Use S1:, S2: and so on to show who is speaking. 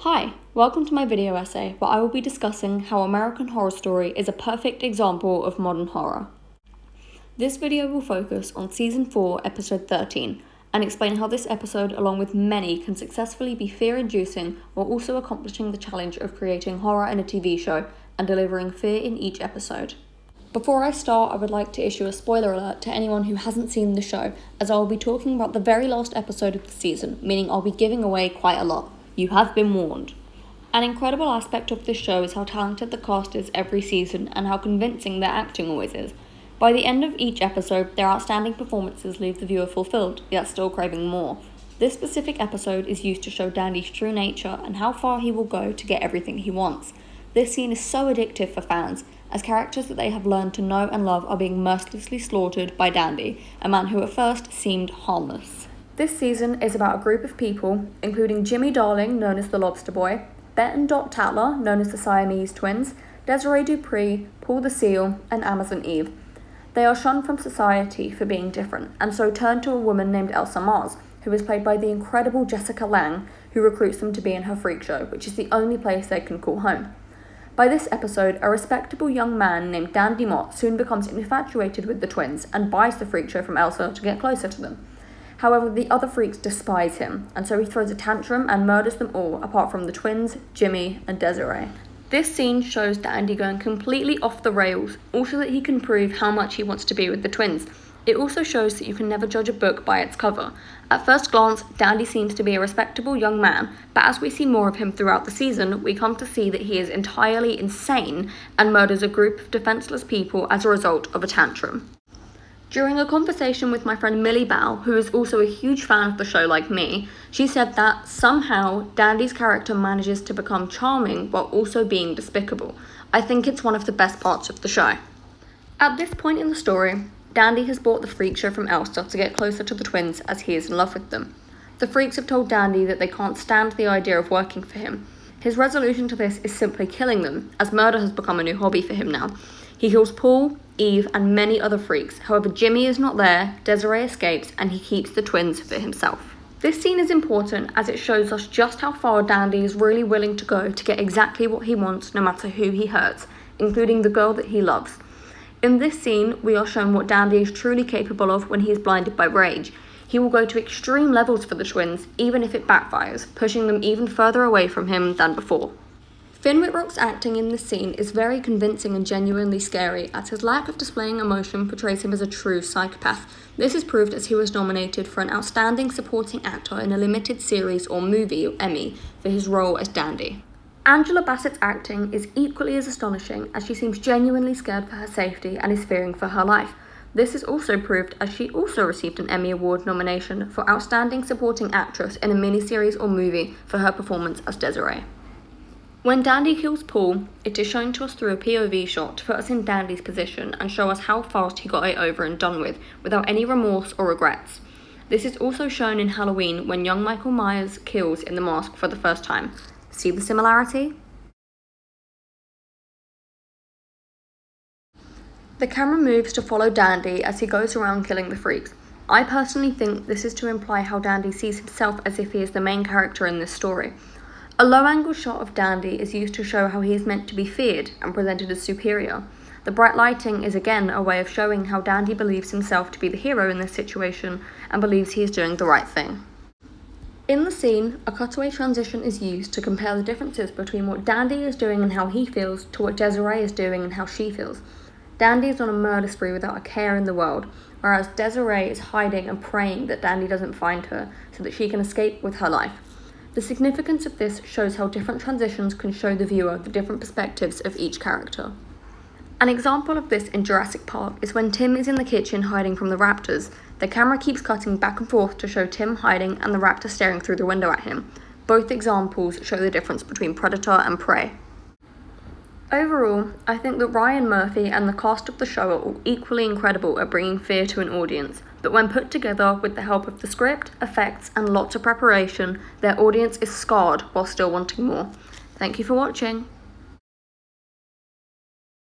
S1: Hi, welcome to my video essay where I will be discussing how American Horror Story is a perfect example of modern horror. This video will focus on Season 4, Episode 13, and explain how this episode, along with many, can successfully be fear-inducing while also accomplishing the challenge of creating horror in a TV show and delivering fear in each episode. Before I start, I would like to issue a spoiler alert to anyone who hasn't seen the show, as I will be talking about the very last episode of the season, meaning I'll be giving away quite a lot. You have been warned. An incredible aspect of this show is how talented the cast is every season and how convincing their acting always is. By the end of each episode, their outstanding performances leave the viewer fulfilled, yet still craving more. This specific episode is used to show Dandy's true nature and how far he will go to get everything he wants. This scene is so addictive for fans, as characters that they have learned to know and love are being mercilessly slaughtered by Dandy, a man who at first seemed harmless. This season is about a group of people, including Jimmy Darling, known as the Lobster Boy, Bet and Dot Tatler, known as the Siamese Twins, Desiree Dupree, Paul the Seal, and Amazon Eve. They are shunned from society for being different, and so turn to a woman named Elsa Mars, who is played by the incredible Jessica Lange, who recruits them to be in her freak show, which is the only place they can call home. By this episode, a respectable young man named Dandy Mott soon becomes infatuated with the twins and buys the freak show from Elsa to get closer to them. However, the other freaks despise him, and so he throws a tantrum and murders them all, apart from the twins, Jimmy, and Desiree. This scene shows Dandy going completely off the rails, also that he can prove how much he wants to be with the twins. It also shows that you can never judge a book by its cover. At first glance, Dandy seems to be a respectable young man, but as we see more of him throughout the season, we come to see that he is entirely insane and murders a group of defenseless people as a result of a tantrum. During a conversation with my friend Millie Bow, who is also a huge fan of the show like me, she said that somehow Dandy's character manages to become charming while also being despicable. I think it's one of the best parts of the show. At this point in the story, Dandy has bought the freak show from Elsa to get closer to the twins as he is in love with them. The freaks have told Dandy that they can't stand the idea of working for him. His resolution to this is simply killing them, as murder has become a new hobby for him now. He kills Paul, Eve, and many other freaks. However, Jimmy is not there, Desiree escapes, and he keeps the twins for himself. This scene is important as it shows us just how far Dandy is really willing to go to get exactly what he wants, no matter who he hurts, including the girl that he loves. In this scene, we are shown what Dandy is truly capable of when he is blinded by rage. He will go to extreme levels for the twins, even if it backfires, pushing them even further away from him than before. Finn Wittrock's acting in this scene is very convincing and genuinely scary, as his lack of displaying emotion portrays him as a true psychopath. This is proved as he was nominated for an Outstanding Supporting Actor in a Limited Series or Movie, or Emmy, for his role as Dandy. Angela Bassett's acting is equally as astonishing, as she seems genuinely scared for her safety and is fearing for her life. This is also proved as she also received an Emmy Award nomination for Outstanding Supporting Actress in a miniseries or movie for her performance as Desiree. When Dandy kills Paul, it is shown to us through a POV shot to put us in Dandy's position and show us how fast he got it over and done with, without any remorse or regrets. This is also shown in Halloween when young Michael Myers kills in the mask for the first time. See the similarity? The camera moves to follow Dandy as he goes around killing the freaks. I personally think this is to imply how Dandy sees himself as if he is the main character in this story. A low-angle shot of Dandy is used to show how he is meant to be feared and presented as superior. The bright lighting is again a way of showing how Dandy believes himself to be the hero in this situation and believes he is doing the right thing. In the scene, a cutaway transition is used to compare the differences between what Dandy is doing and how he feels to what Desiree is doing and how she feels. Dandy is on a murder spree without a care in the world, whereas Desiree is hiding and praying that Dandy doesn't find her so that she can escape with her life. The significance of this shows how different transitions can show the viewer the different perspectives of each character. An example of this in Jurassic Park is when Tim is in the kitchen hiding from the raptors. The camera keeps cutting back and forth to show Tim hiding and the raptor staring through the window at him. Both examples show the difference between predator and prey. Overall, I think that Ryan Murphy and the cast of the show are all equally incredible at bringing fear to an audience, but when put together with the help of the script, effects, and lots of preparation, their audience is scarred while still wanting more. Thank you for watching.